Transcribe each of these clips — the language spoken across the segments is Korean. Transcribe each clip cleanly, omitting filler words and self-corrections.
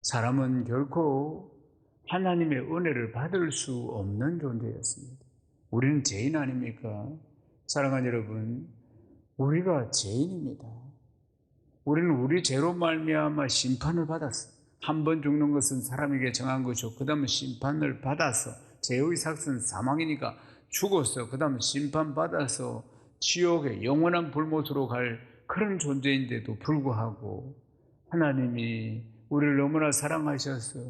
사람은 결코 하나님의 은혜를 받을 수 없는 존재였습니다. 우리는 죄인 아닙니까? 사랑하는 여러분, 우리가 죄인입니다. 우리는 우리 죄로 말미암아 심판을 받았어요. 한 번 죽는 것은 사람에게 정한 것이고 그 다음에 심판을 받아서, 죄의 삭은 사망이니까 죽어서 그 다음에 심판받아서 지옥의 영원한 불못으로 갈 그런 존재인데도 불구하고 하나님이 우리를 너무나 사랑하셔서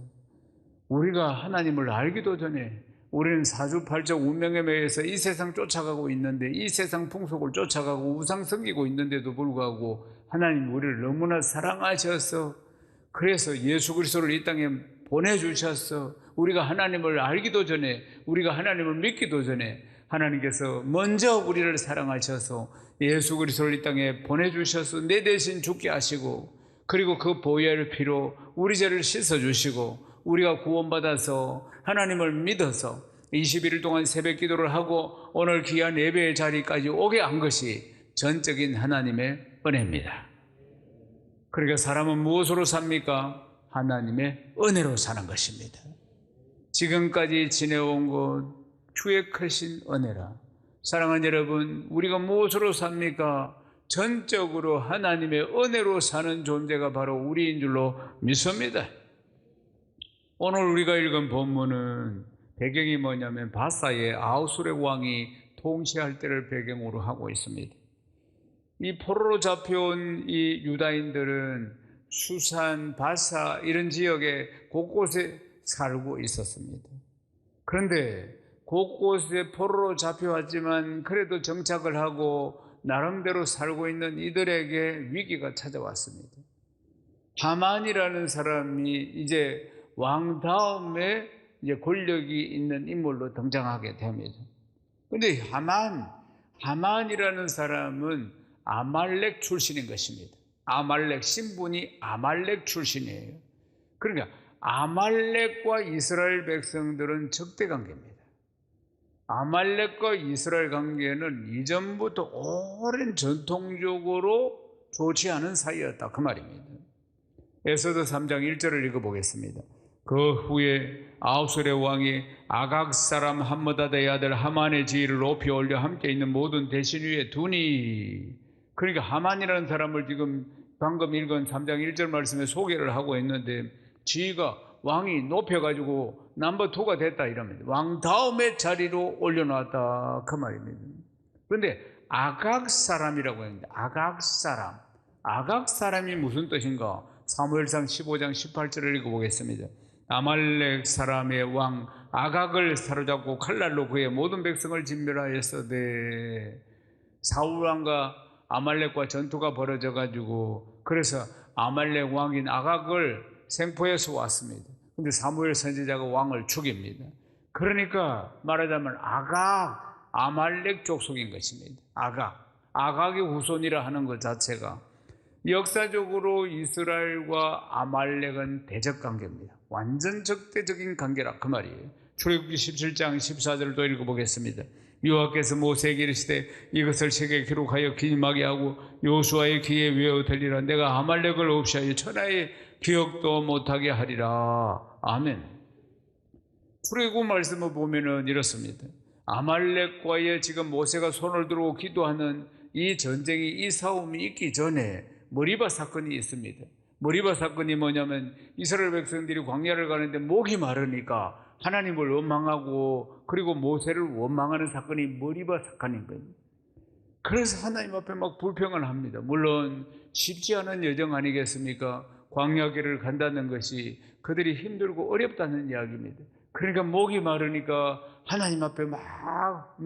우리가 하나님을 알기도 전에 우리는 사주팔적 운명에 매여서 이 세상 쫓아가고 있는데, 이 세상 풍속을 쫓아가고 우상 섬기고 있는데도 불구하고 하나님 우리를 너무나 사랑하셔서, 그래서 예수 그리스도를 이 땅에 보내주셔서 우리가 하나님을 알기도 전에, 우리가 하나님을 믿기도 전에 하나님께서 먼저 우리를 사랑하셔서 예수 그리스도를 이 땅에 보내주셔서 내 대신 죽게 하시고, 그리고 그 보혈 피로 우리 죄를 씻어주시고 우리가 구원받아서 하나님을 믿어서 21일 동안 새벽 기도를 하고 오늘 귀한 예배의 자리까지 오게 한 것이 전적인 하나님의 은혜입니다. 그러니까 사람은 무엇으로 삽니까? 하나님의 은혜로 사는 것입니다. 지금까지 지내온 것 주의 크신 은혜라. 사랑하는 여러분, 우리가 무엇으로 삽니까? 전적으로 하나님의 은혜로 사는 존재가 바로 우리인 줄로 믿습니다. 오늘 우리가 읽은 본문은 배경이 뭐냐면 바사의 아하수의 왕이 통치할 때를 배경으로 하고 있습니다. 이 포로로 잡혀온 이 유다인들은 수산, 바사 이런 지역에 곳곳에 살고 있었습니다. 그런데 곳곳에 포로로 잡혀왔지만 그래도 정착을 하고 나름대로 살고 있는 이들에게 위기가 찾아왔습니다. 하만이라는 사람이 이제 왕 다음에 이제 권력이 있는 인물로 등장하게 됩니다. 그런데 하만이라는 사람은 아말렉 출신인 것입니다. 아말렉, 신분이 아말렉 출신이에요. 그러니까 아말렉과 이스라엘 백성들은 적대 관계입니다. 아말렉과 이스라엘 관계는 이전부터 오랜 전통적으로 좋지 않은 사이였다, 그 말입니다. 에스더 3장 1절을 읽어보겠습니다. 그 후에 아하수의 왕이 아각 사람 함므다다의 아들 하만의 지위를 높이 올려 함께 있는 모든 대신 위에 두니. 그러니까 하만이라는 사람을 지금 방금 읽은 3장 1절 말씀에 소개를 하고 있는데, 지위가 왕이 높여가지고 넘버 2가 됐다 이럽니다. 왕 다음의 자리로 올려놨다, 그 말입니다. 그런데 아각 사람이라고 합니다. 아각 사람이 무슨 뜻인가? 사무엘상 15장 18절을 읽어보겠습니다. 아말렉 사람의 왕 아각을 사로잡고 칼날로 그의 모든 백성을 진멸하였으되, 사울 왕과 아말렉과 전투가 벌어져 가지고 그래서 아말렉 왕인 아각을 생포해서 왔습니다. 근데 사무엘 선지자가 왕을 죽입니다. 그러니까 말하자면 아말렉 족속인 것입니다. 아각의 후손이라 하는 것 자체가, 역사적으로 이스라엘과 아말렉은 대적 관계입니다. 완전 적대적인 관계라, 그 말이에요. 출애굽기 17장 14절도 읽어보겠습니다. 여호와께서 모세에게 이르시되 이것을 책에 기록하여 기념하게 하고 여호수아의 귀에 외어 들리라. 내가 아말렉을 없이 하여 천하의 기억도 못하게 하리라. 아멘. 출애굽 말씀을 보면은 이렇습니다. 아말렉과의 지금 모세가 손을 들고 기도하는 이 전쟁이, 이 싸움이 있기 전에 머리바 사건이 있습니다. 머리바 사건이 뭐냐면 이스라엘 백성들이 광야를 가는데 목이 마르니까 하나님을 원망하고 그리고 모세를 원망하는 사건이 머리바 사건인 거예요. 그래서 하나님 앞에 막 불평을 합니다. 물론 쉽지 않은 여정 아니겠습니까? 광야길을 간다는 것이 그들이 힘들고 어렵다는 이야기입니다. 그러니까 목이 마르니까 하나님 앞에 막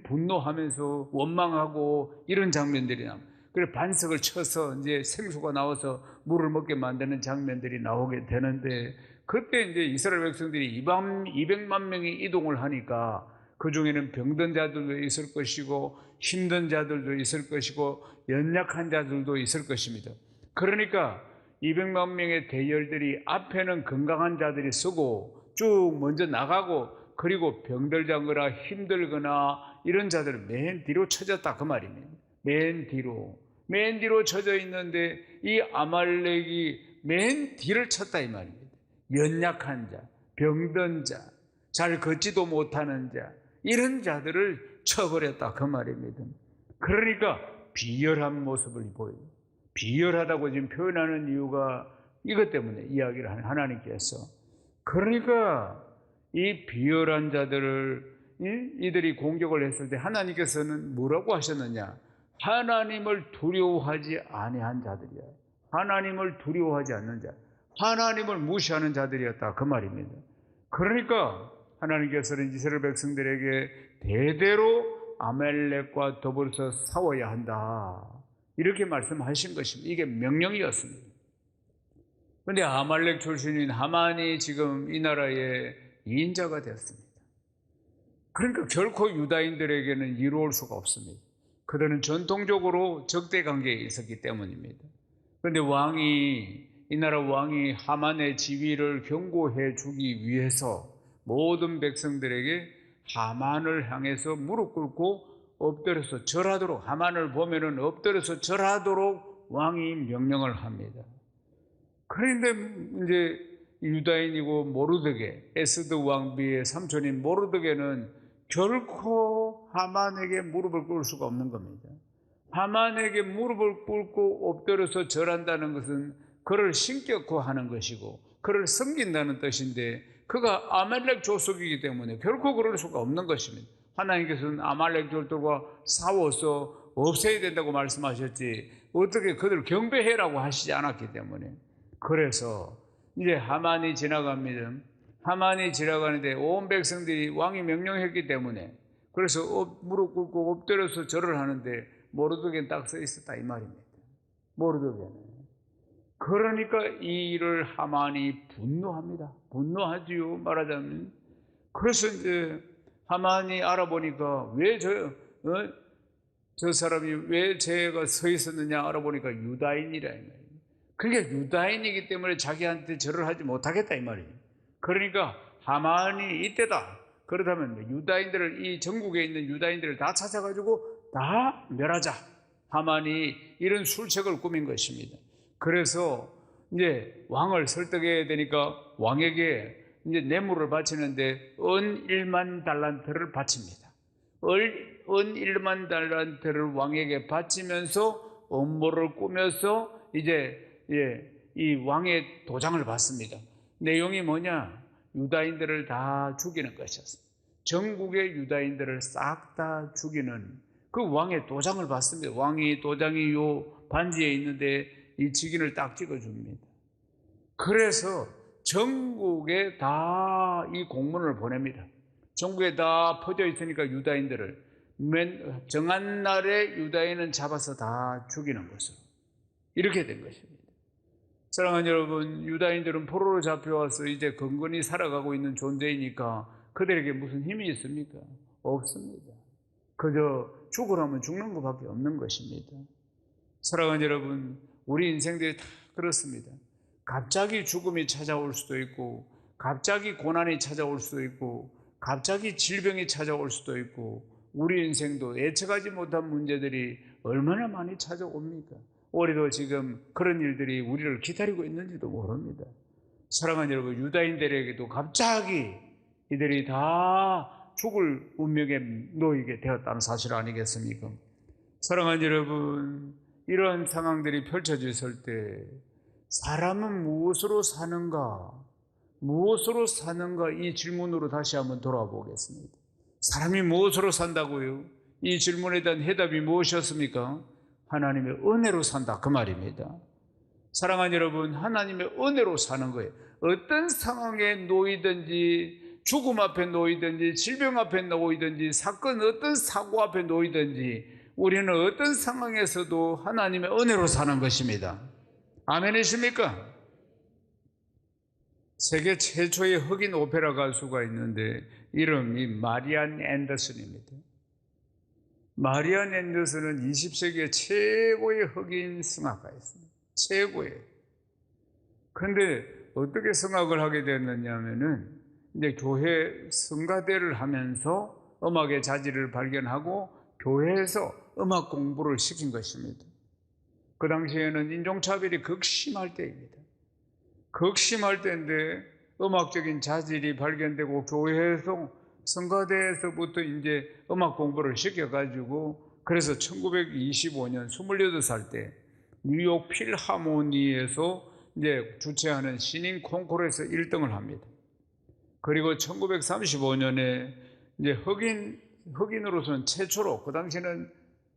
분노하면서 원망하고 이런 장면들이 나옵니다. 그래서 반석을 쳐서 이제 생수가 나와서 물을 먹게 만드는 장면들이 나오게 되는데, 그때 이제 이스라엘 백성들이 200만 명이 이동을 하니까 그 중에는 병든 자들도 있을 것이고 힘든 자들도 있을 것이고 연약한 자들도 있을 것입니다. 그러니까 200만 명의 대열들이 앞에는 건강한 자들이 서고 쭉 먼저 나가고, 그리고 병들거나 힘들거나 이런 자들은 맨 뒤로 쳐졌다, 그 말입니다. 맨 뒤로 쳐져 있는데 이 아말렉이 맨 뒤를 쳤다 이 말입니다. 연약한 자, 병든 자, 잘 걷지도 못하는 자, 이런 자들을 쳐버렸다 그 말입니다. 그러니까 비열한 모습을 보여요. 비열하다고 지금 표현하는 이유가 이것 때문에 이야기를 하는 하나님께서. 그러니까 이 비열한 자들을 이들이 공격을 했을 때 하나님께서는 뭐라고 하셨느냐? 하나님을 두려워하지 아니한 자들이야. 하나님을 두려워하지 않는 자, 하나님을 무시하는 자들이었다 그 말입니다. 그러니까 하나님께서는 이스라엘 백성들에게 대대로 아말렉과 더불어서 싸워야 한다 이렇게 말씀하신 것입니다. 이게 명령이었습니다. 그런데 아말렉 출신인 하만이 지금 이 나라의 인자가 되었습니다. 그러니까 결코 유다인들에게는 이루어올 수가 없습니다. 그들은 전통적으로 적대 관계에 있었기 때문입니다. 그런데 이 나라 왕이 하만의 지위를 경고해 주기 위해서 모든 백성들에게 하만을 향해서 무릎 꿇고 엎드려서 절하도록, 하만을 보면은 엎드려서 절하도록 왕이 명령을 합니다. 그런데 이제 유다인이고 모르드게, 에스드 왕비의 삼촌인 모르드게는 결코 하만에게 무릎을 꿇을 수가 없는 겁니다. 하만에게 무릎을 꿇고 엎드려서 절한다는 것은 그를 신격화하는 것이고 그를 섬긴다는 뜻인데 그가 아말렉 족속이기 때문에 결코 그럴 수가 없는 것입니다. 하나님께서는 아말렉 족들과 싸워서 없애야 된다고 말씀하셨지 어떻게 그들을 경배해라고 하시지 않았기 때문에. 그래서 이제 하만이 지나갑니다. 하만이 지나가는데 온 백성들이 왕이 명령했기 때문에 그래서 무릎 꿇고 엎드려서 절을 하는데 모르드게는 딱 써 있었다 이 말입니다. 모르드게는. 그러니까 이 일을 하만이 분노합니다. 분노하지요 말하자면. 그래서 이제 하만이 알아보니까 왜 저 사람이 왜 제가 서 있었느냐 알아보니까 유다인이라 이 말이에요. 그러니까 유다인이기 때문에 자기한테 절을 하지 못하겠다 이 말이에요. 그러니까 하만이 이때다. 그렇다면 유다인들을 이 전국에 있는 유다인들을 다 찾아가지고 다 멸하자. 하만이 이런 술책을 꾸민 것입니다. 그래서 이제 왕을 설득해야 되니까 왕에게 이제 뇌물을 바치는데 은 1만 달란트를 바칩니다. 은 1만 달란트를 왕에게 바치면서 음모를 꾸며서 이제 이 왕의 도장을 받습니다. 내용이 뭐냐? 유다인들을 다 죽이는 것이었습니다. 전국의 유다인들을 싹 다 죽이는 그 왕의 도장을 받습니다. 왕이 도장이 요 반지에 있는데 이 직인을 딱 찍어줍니다. 그래서 전국에 다 이 공문을 보냅니다. 전국에 다 퍼져 있으니까 유다인들을 정한 날에 유다인은 잡아서 다 죽이는 것으로 이렇게 된 것입니다. 사랑하는 여러분, 유다인들은 포로로 잡혀와서 이제 건건히 살아가고 있는 존재이니까 그들에게 무슨 힘이 있습니까? 없습니다. 그저 죽으라면 죽는 것밖에 없는 것입니다. 사랑하는 여러분, 우리 인생들이 다 그렇습니다. 갑자기 죽음이 찾아올 수도 있고 갑자기 고난이 찾아올 수도 있고 갑자기 질병이 찾아올 수도 있고 우리 인생도 예측하지 못한 문제들이 얼마나 많이 찾아옵니까? 올해도 지금 그런 일들이 우리를 기다리고 있는지도 모릅니다. 사랑하는 여러분, 유다인들에게도 갑자기 이들이 다 죽을 운명에 놓이게 되었다는 사실 아니겠습니까? 사랑하는 여러분, 이러한 상황들이 펼쳐졌을 때 사람은 무엇으로 사는가? 무엇으로 사는가? 이 질문으로 다시 한번 돌아보겠습니다. 사람이 무엇으로 산다고요? 이 질문에 대한 해답이 무엇이었습니까? 하나님의 은혜로 산다 그 말입니다. 사랑하는 여러분, 하나님의 은혜로 사는 거예요. 어떤 상황에 놓이든지 죽음 앞에 놓이든지 질병 앞에 놓이든지 사건 어떤 사고 앞에 놓이든지 우리는 어떤 상황에서도 하나님의 은혜로 사는 것입니다. 아멘이십니까? 세계 최초의 흑인 오페라 가수가 있는데 이름이 마리안 앤더슨입니다. 마리안 앤더슨은 20세기의 최고의 흑인 성악가였습니다. 최고의. 그런데 어떻게 성악을 하게 됐느냐 하면은 이제 교회 성가대를 하면서 음악의 자질을 발견하고 교회에서 음악 공부를 시킨 것입니다. 그 당시에는 인종차별이 극심할 때입니다. 극심할 때인데 음악적인 자질이 발견되고 교회에서 성가대에서부터 이제 음악 공부를 시켜가지고 그래서 1925년 28살 때 뉴욕 필하모니에서 이제 주최하는 신인 콩쿠르에서 1등을 합니다. 그리고 1935년에 이제 흑인으로서는 최초로, 그 당시에는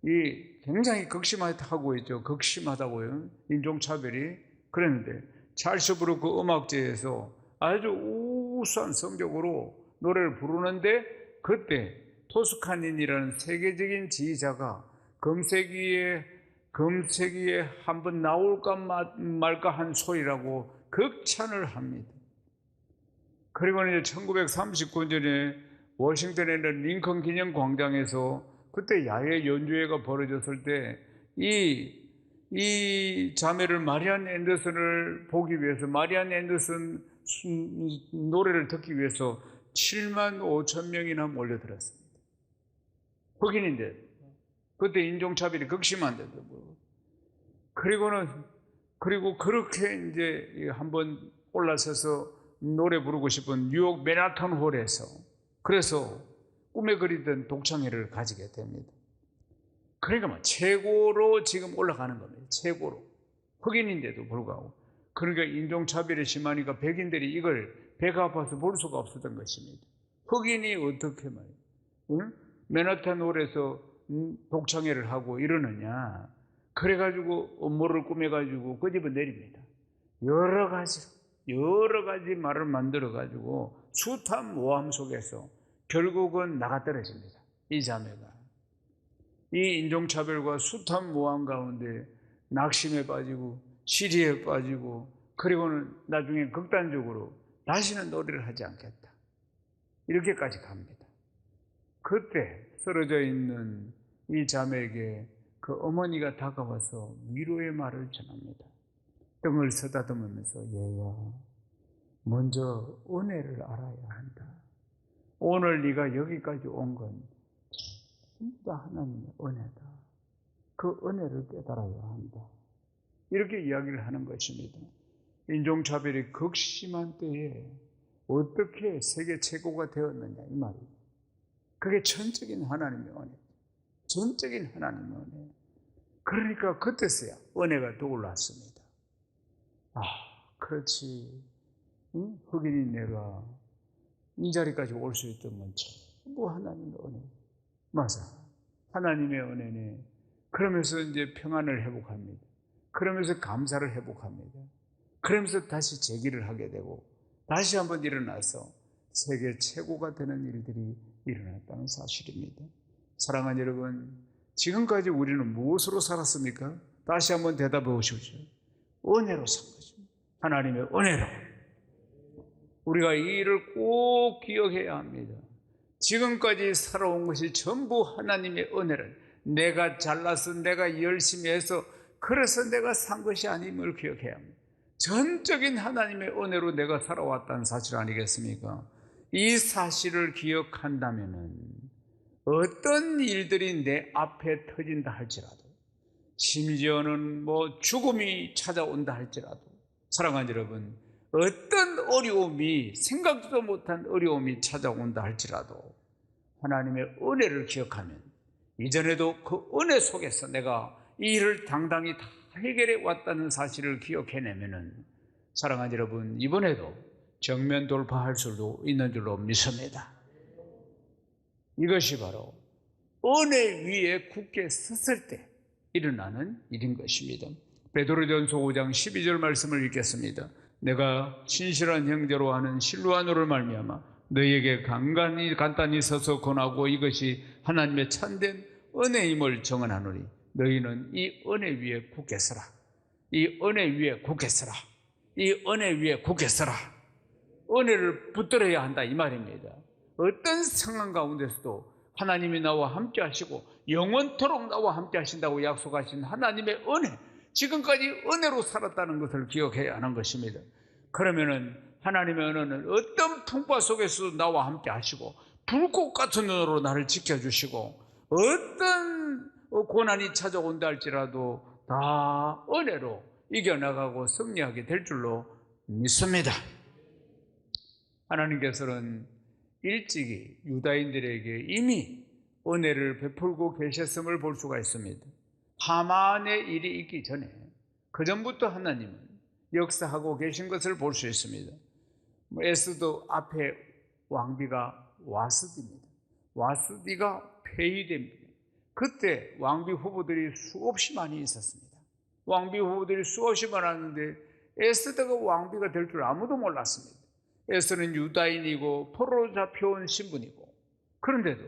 이 굉장히 극심하다고 했죠. 극심하다고요. 인종차별이. 그랬는데 찰스 브루크 음악제에서 아주 우수한 성적으로 노래를 부르는데 그때 토스카닌이라는 세계적인 지휘자가 금세기에 한번 나올까 말까 한 소리라고 극찬을 합니다. 그리고 이제 1939년에 워싱턴에 있는 링컨 기념 광장에서 그때 야외 연주회가 벌어졌을 때 이 자매를 마리안 앤더슨을 보기 위해서, 마리안 앤더슨 노래를 듣기 위해서 7만 5천 명이나 몰려들었습니다. 흑인인데 그때 인종차별이 극심한데도 그리고 그렇게 이제 한번 올라서서 노래 부르고 싶은 뉴욕 맨하탄 홀에서 그래서 꿈에 그리던 독창회를 가지게 됩니다. 그러니까 뭐 최고로 지금 올라가는 겁니다. 최고로. 흑인인데도 불구하고. 그러니까 인종차별이 심하니까 백인들이 이걸 배가 아파서 볼 수가 없었던 것입니다. 흑인이 어떻게 말이에요? 응? 맨하탄 홀에서 독창회를 하고 이러느냐. 그래가지고 업무를 꾸며가지고 끄집어 내립니다. 여러 가지 말을 만들어가지고 숱한 모함 속에서 결국은 나가 떨어집니다. 이 자매가. 이 인종차별과 숱한 모함 가운데 낙심에 빠지고 시리에 빠지고 그리고는 나중에 극단적으로 다시는 노래를 하지 않겠다. 이렇게까지 갑니다. 그때 쓰러져 있는 이 자매에게 그 어머니가 다가와서 위로의 말을 전합니다. 등을 쓰다듬으면서 얘야, 먼저 은혜를 알아야 한다. 오늘 네가 여기까지 온 건 진짜 하나님의 은혜다. 그 은혜를 깨달아야 한다. 이렇게 이야기를 하는 것입니다. 인종차별이 극심한 때에 어떻게 세계 최고가 되었느냐 이 말이에요. 그게 전적인 하나님의 은혜. 전적인 하나님의 은혜. 그러니까 그때서야 은혜가 떠올랐습니다. 그렇지. 응? 흑인이 내가 이 자리까지 올 수 있던 건 전부 하나님의 은혜. 맞아. 하나님의 은혜네. 그러면서 이제 평안을 회복합니다. 그러면서 감사를 회복합니다. 그러면서 다시 재기를 하게 되고 다시 한번 일어나서 세계 최고가 되는 일들이 일어났다는 사실입니다. 사랑하는 여러분, 지금까지 우리는 무엇으로 살았습니까? 다시 한번 대답해 보십시오. 은혜로 산 것입니다. 하나님의 은혜로. 우리가 이 일을 꼭 기억해야 합니다. 지금까지 살아온 것이 전부 하나님의 은혜를, 내가 잘나서 내가 열심히 해서 그래서 내가 산 것이 아님을 기억해야 합니다. 전적인 하나님의 은혜로 내가 살아왔다는 사실 아니겠습니까? 이 사실을 기억한다면 어떤 일들이 내 앞에 터진다 할지라도, 심지어는 죽음이 찾아온다 할지라도, 사랑하는 여러분, 어떤 어려움이, 생각도 못한 어려움이 찾아온다 할지라도 하나님의 은혜를 기억하면, 이전에도 그 은혜 속에서 내가 이 일을 당당히 다 해결해 왔다는 사실을 기억해내면은, 사랑하는 여러분, 이번에도 정면 돌파할 수도 있는 줄로 믿습니다. 이것이 바로 은혜 위에 굳게 섰을 때 일어나는 일인 것입니다. 베드로전서 5장 12절 말씀을 읽겠습니다. 내가 신실한 형제로 하는 실루아노를 말미암아 너희에게 간단히 서서 권하고 이것이 하나님의 참된 은혜임을 정언하노니 너희는 이 은혜 위에 굳게 서라. 이 은혜 위에 굳게 서라. 이 은혜 위에 굳게 서라. 은혜를 붙들어야 한다 이 말입니다. 어떤 상황 가운데서도 하나님이 나와 함께 하시고 영원토록 나와 함께 하신다고 약속하신 하나님의 은혜, 지금까지 은혜로 살았다는 것을 기억해야 하는 것입니다. 그러면은 하나님의 은혜는 어떤 풍파 속에서도 나와 함께 하시고 불꽃 같은 눈으로 나를 지켜주시고 어떤 고난이 찾아온다 할지라도 다 은혜로 이겨나가고 승리하게 될 줄로 믿습니다. 하나님께서는 일찍이 유다인들에게 이미 은혜를 베풀고 계셨음을 볼 수가 있습니다. 하만의 일이 있기 전에 그 전부터 하나님은 역사하고 계신 것을 볼 수 있습니다. 에스더 앞에 왕비가 와스디입니다. 와스디가 폐위됩니다. 그때 왕비 후보들이 수없이 많이 있었습니다. 왕비 후보들이 수없이 많았는데 에스더가 왕비가 될 줄 아무도 몰랐습니다. 에스더는 유다인이고 포로로 잡혀온 신분이고, 그런데도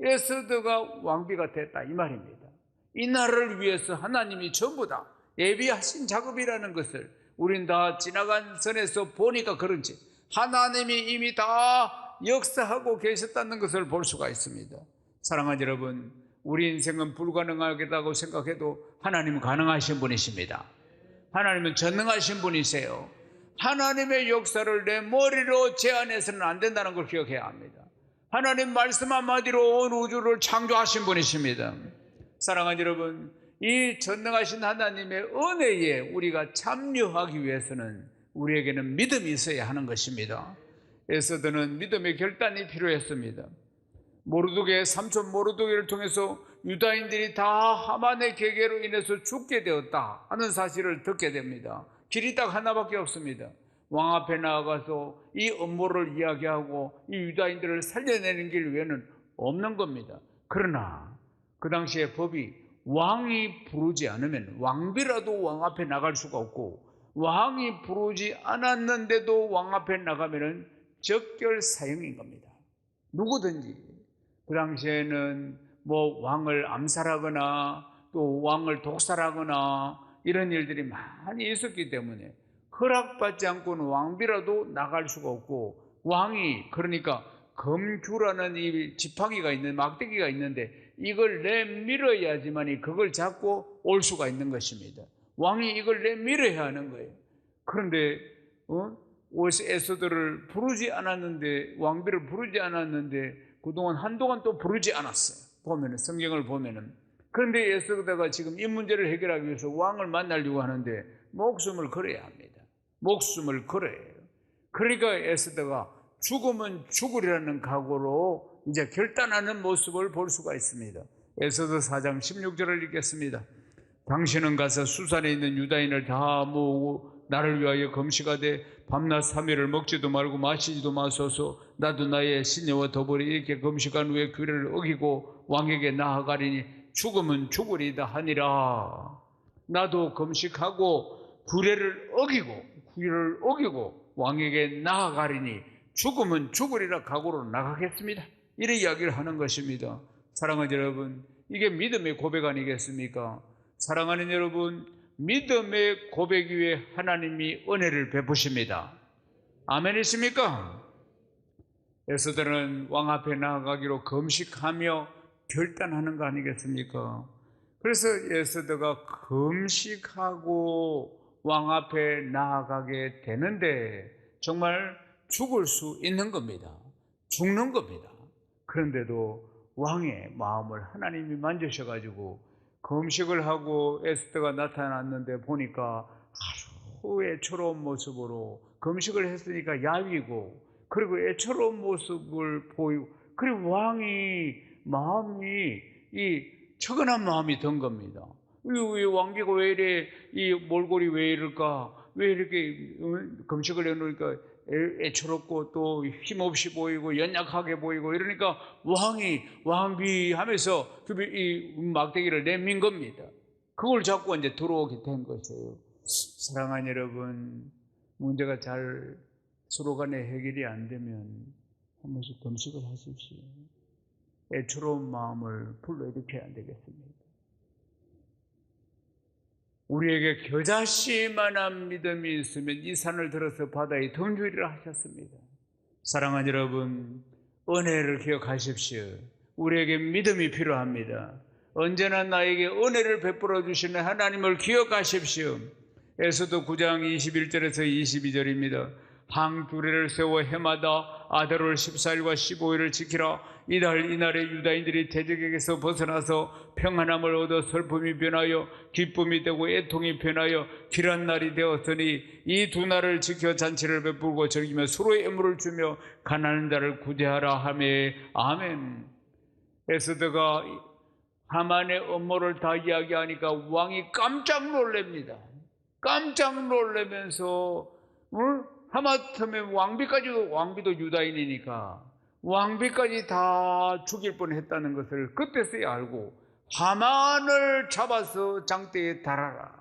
에스더가 왕비가 됐다 이 말입니다. 이 나라를 위해서 하나님이 전부 다 예비하신 작업이라는 것을 우린 다 지나간 선에서 보니까 그런지 하나님이 이미 다 역사하고 계셨다는 것을 볼 수가 있습니다. 사랑하는 여러분, 우리 인생은 불가능하다고 생각해도 하나님은 가능하신 분이십니다. 하나님은 전능하신 분이세요. 하나님의 역사를 내 머리로 제한해서는 안 된다는 걸 기억해야 합니다. 하나님 말씀 한마디로 온 우주를 창조하신 분이십니다. 사랑하는 여러분, 이 전능하신 하나님의 은혜에 우리가 참여하기 위해서는 우리에게는 믿음이 있어야 하는 것입니다. 에스더는 믿음의 결단이 필요했습니다. 모르드게 삼촌 모르드게를 통해서 유다인들이 다 하만의 계계로 인해서 죽게 되었다 하는 사실을 듣게 됩니다. 길이 딱 하나밖에 없습니다. 왕 앞에 나아가서 이 음모를 이야기하고 이 유다인들을 살려내는 길 외에는 없는 겁니다. 그러나 그 당시에 법이 왕이 부르지 않으면 왕비라도 왕 앞에 나갈 수가 없고, 왕이 부르지 않았는데도 왕 앞에 나가면은 적결 사형인 겁니다. 누구든지. 그 당시에는 뭐 왕을 암살하거나 또 왕을 독살하거나 이런 일들이 많이 있었기 때문에 허락받지 않고는 왕비라도 나갈 수가 없고, 왕이 그러니까 검규라는 이 지팡이가 있는 막대기가 있는데 이걸 내밀어야지만이 그걸 잡고 올 수가 있는 것입니다. 왕이 이걸 내밀어야 하는 거예요. 그런데 에스더를 부르지 않았는데, 왕비를 부르지 않았는데 그동안 한동안 또 부르지 않았어요. 보면은 성경을 보면은. 그런데 에스더가 지금 이 문제를 해결하기 위해서 왕을 만나려고 하는데 목숨을 걸어야 합니다. 목숨을 걸어야 해요. 그러니까 에스더가 죽으면 죽으리라는 각오로 이제 결단하는 모습을 볼 수가 있습니다. 에스더 4장 16절을 읽겠습니다. 당신은 가서 수산에 있는 유다인을 다 모으고 나를 위하여 금식하되 밤낮 3일을 먹지도 말고 마시지도 마소서. 나도 나의 시내와 더불어 이렇게 금식한 후에 규례를 어기고 왕에게 나아가리니 죽으면 죽으리다 하니라. 나도 금식하고 규례를 어기고 왕에게 나아가리니 죽으면 죽으리라 각오로 나가겠습니다. 이런 이야기를 하는 것입니다. 사랑하는 여러분, 이게 믿음의 고백 아니겠습니까? 사랑하는 여러분, 믿음의 고백 위에 하나님이 은혜를 베푸십니다. 아멘이십니까? 에스더는 왕 앞에 나아가기로 금식하며 결단하는 거 아니겠습니까? 그래서 에스더가 금식하고 왕 앞에 나아가게 되는데 정말 죽을 수 있는 겁니다. 죽는 겁니다. 그런데도 왕의 마음을 하나님이 만지셔가지고 금식을 하고 에스더가 나타났는데 보니까 아주 애처로운 모습으로, 금식을 했으니까 야위고, 그리고 애처로운 모습을 보이고, 그리고 왕이 마음이 이 처근한 마음이 든 겁니다. 이 왕비가 왜 이래, 이 몰골이 왜 이럴까, 왜 이렇게 금식을 해놓으니까 애처롭고 또 힘없이 보이고 연약하게 보이고 이러니까 왕비 하면서 이 막대기를 내민 겁니다. 그걸 잡고 이제 들어오게 된 것이에요. 사랑하는 여러분, 문제가 잘 서로 간에 해결이 안 되면 한 번씩 금식을 하십시오. 애처로운 마음을 불러일으켜야 안 되겠습니까? 우리에게 겨자씨만한 믿음이 있으면 이 산을 들어서 바다에 던지리라 하셨습니다. 사랑하는 여러분, 은혜를 기억하십시오. 우리에게 믿음이 필요합니다. 언제나 나에게 은혜를 베풀어 주시는 하나님을 기억하십시오. 에스더 9장 21절에서 22절입니다. 항 규례를 세워 해마다 아달월 14일과 15일을 지키라. 이날에 유다인들이 대적에게서 벗어나서 평안함을 얻어 슬픔이 변하여 기쁨이 되고 애통이 변하여 길한 날이 되었으니 이 두 날을 지켜 잔치를 베풀고 즐기며 서로의 애물을 주며 가난한 자를 구제하라 하매 아멘. 에스더가 하만의 음모를 다 이야기하니까 왕이 깜짝 놀랍니다. 깜짝 놀라면서 하마터면 왕비도 유다인이니까 왕비까지 다 죽일 뻔했다는 것을 그때서야 알고 하만을 잡아서 장대에 달아라.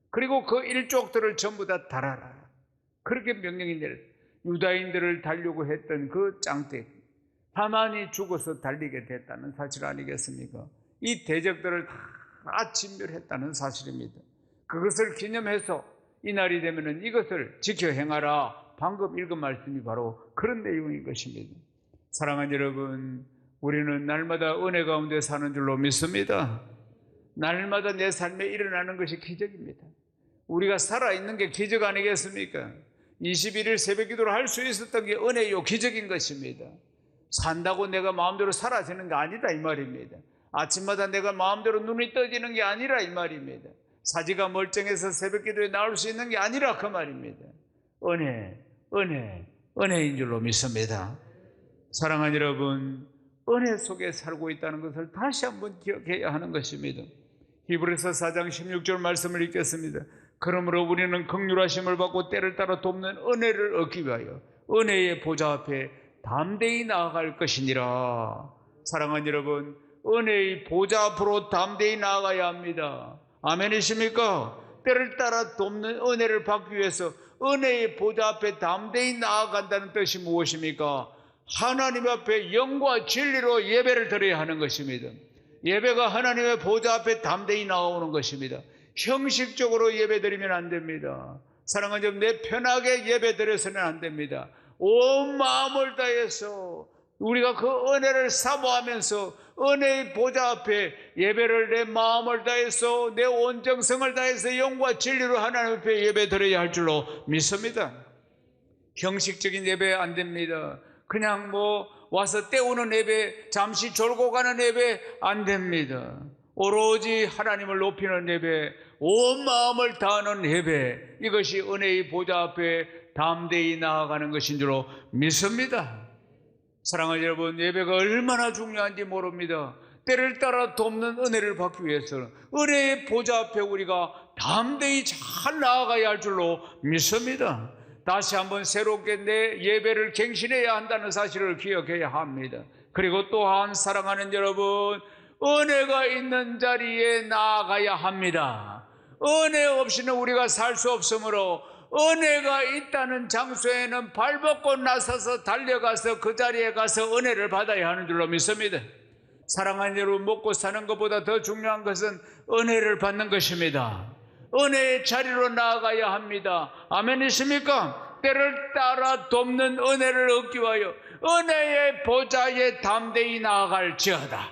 그리고 그 일족들을 전부 다 달아라. 그렇게 명령이 내려 유다인들을 달려고 했던 그 장대 하만이 죽어서 달리게 됐다는 사실 아니겠습니까? 이 대적들을 다 진멸했다는 사실입니다. 그것을 기념해서 이날이 되면은 이것을 지켜 행하라. 방금 읽은 말씀이 바로 그런 내용인 것입니다. 사랑하는 여러분, 우리는 날마다 은혜 가운데 사는 줄로 믿습니다. 날마다 내 삶에 일어나는 것이 기적입니다. 우리가 살아있는 게 기적 아니겠습니까? 21일 새벽 기도를 할 수 있었던 게 은혜요, 기적인 것입니다. 산다고 내가 마음대로 사라지는 게 아니다 이 말입니다. 아침마다 내가 마음대로 눈이 떠지는 게 아니라 이 말입니다. 사지가 멀쩡해서 새벽 기도에 나올 수 있는 게 아니라 그 말입니다. 은혜인 줄로 믿습니다. 사랑하는 여러분, 은혜 속에 살고 있다는 것을 다시 한번 기억해야 하는 것입니다. 히브리서 4장 16절 말씀을 읽겠습니다. 그러므로 우리는 긍휼하심을 받고 때를 따라 돕는 은혜를 얻기 위하여 은혜의 보좌 앞에 담대히 나아갈 것이니라. 사랑하는 여러분, 은혜의 보좌 앞으로 담대히 나아가야 합니다. 아멘이십니까? 때를 따라 돕는 은혜를 받기 위해서 은혜의 보좌 앞에 담대히 나아간다는 뜻이 무엇입니까? 하나님 앞에 영과 진리로 예배를 드려야 하는 것입니다. 예배가 하나님의 보좌 앞에 담대히 나오는 것입니다. 형식적으로 예배 드리면 안 됩니다. 사랑하는 여러분, 내 편하게 예배 드려서는 안 됩니다. 온 마음을 다해서 우리가 그 은혜를 사모하면서 은혜의 보좌 앞에 예배를 내 마음을 다해서 내 온 정성을 다해서 영과 진리로 하나님 앞에 예배 드려야 할 줄로 믿습니다. 형식적인 예배 안 됩니다. 그냥 와서 때우는 예배, 잠시 졸고 가는 예배 안 됩니다. 오로지 하나님을 높이는 예배, 온 마음을 다하는 예배, 이것이 은혜의 보좌 앞에 담대히 나아가는 것인 줄로 믿습니다. 사랑하는 여러분, 예배가 얼마나 중요한지 모릅니다. 때를 따라 돕는 은혜를 받기 위해서는 은혜의 보좌 앞에 우리가 담대히 잘 나아가야 할 줄로 믿습니다. 다시 한번 새롭게 내 예배를 갱신해야 한다는 사실을 기억해야 합니다. 그리고 또한 사랑하는 여러분, 은혜가 있는 자리에 나아가야 합니다. 은혜 없이는 우리가 살 수 없으므로 은혜가 있다는 장소에는 발벗고 나서서 달려가서 그 자리에 가서 은혜를 받아야 하는 줄로 믿습니다. 사랑하는 여러분, 먹고 사는 것보다 더 중요한 것은 은혜를 받는 것입니다. 은혜의 자리로 나아가야 합니다. 아멘이십니까? 때를 따라 돕는 은혜를 얻기 위하여 은혜의 보좌에 담대히 나아갈지어다.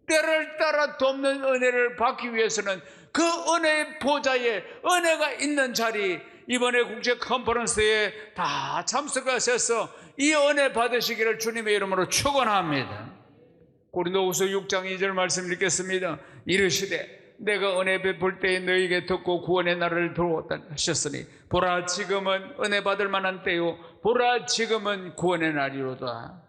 때를 따라 돕는 은혜를 받기 위해서는 그 은혜의 보좌에 은혜가 있는 자리, 이번에 국제 컨퍼런스에 다 참석하셔서 이 은혜 받으시기를 주님의 이름으로 축원합니다. 고린도후서 6장 2절 말씀 읽겠습니다. 이르시되 내가 은혜 베풀 때에 너희에게 듣고 구원의 날을 들어왔다 하셨으니 보라 지금은 은혜 받을 만한 때요 보라 지금은 구원의 날이로다.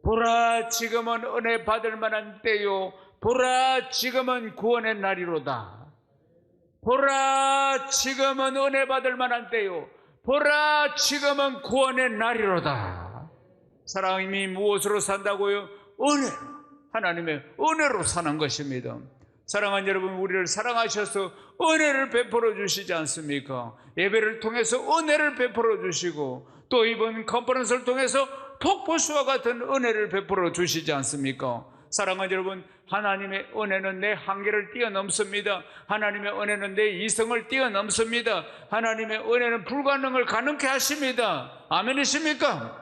보라 지금은 은혜 받을 만한 때요 보라 지금은 구원의 날이로다. 보라 지금은 은혜 받을 만한 때요 보라 지금은 구원의 날이로다. 사람이 무엇으로 산다고요? 은혜로, 하나님의 은혜로 사는 것입니다. 사랑하는 여러분, 우리를 사랑하셔서 은혜를 베풀어 주시지 않습니까? 예배를 통해서 은혜를 베풀어 주시고 또 이번 컨퍼런스를 통해서 폭포수와 같은 은혜를 베풀어 주시지 않습니까? 사랑하는 여러분, 하나님의 은혜는 내 한계를 뛰어넘습니다. 하나님의 은혜는 내 이성을 뛰어넘습니다. 하나님의 은혜는 불가능을 가능케 하십니다. 아멘이십니까?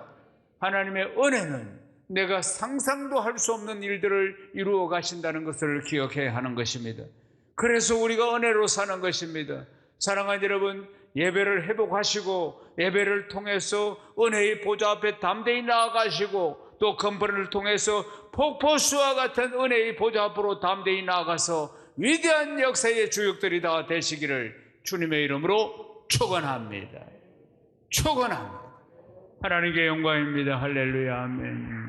하나님의 은혜는 내가 상상도 할 수 없는 일들을 이루어 가신다는 것을 기억해야 하는 것입니다. 그래서 우리가 은혜로 사는 것입니다. 사랑하는 여러분, 예배를 회복하시고 예배를 통해서 은혜의 보좌 앞에 담대히 나아가시고 또 건번을 통해서 폭포수와 같은 은혜의 보좌 앞으로 담대히 나아가서 위대한 역사의 주역들이 다 되시기를 주님의 이름으로 축원합니다. 축원합니다. 하나님께 영광입니다. 할렐루야. 아멘.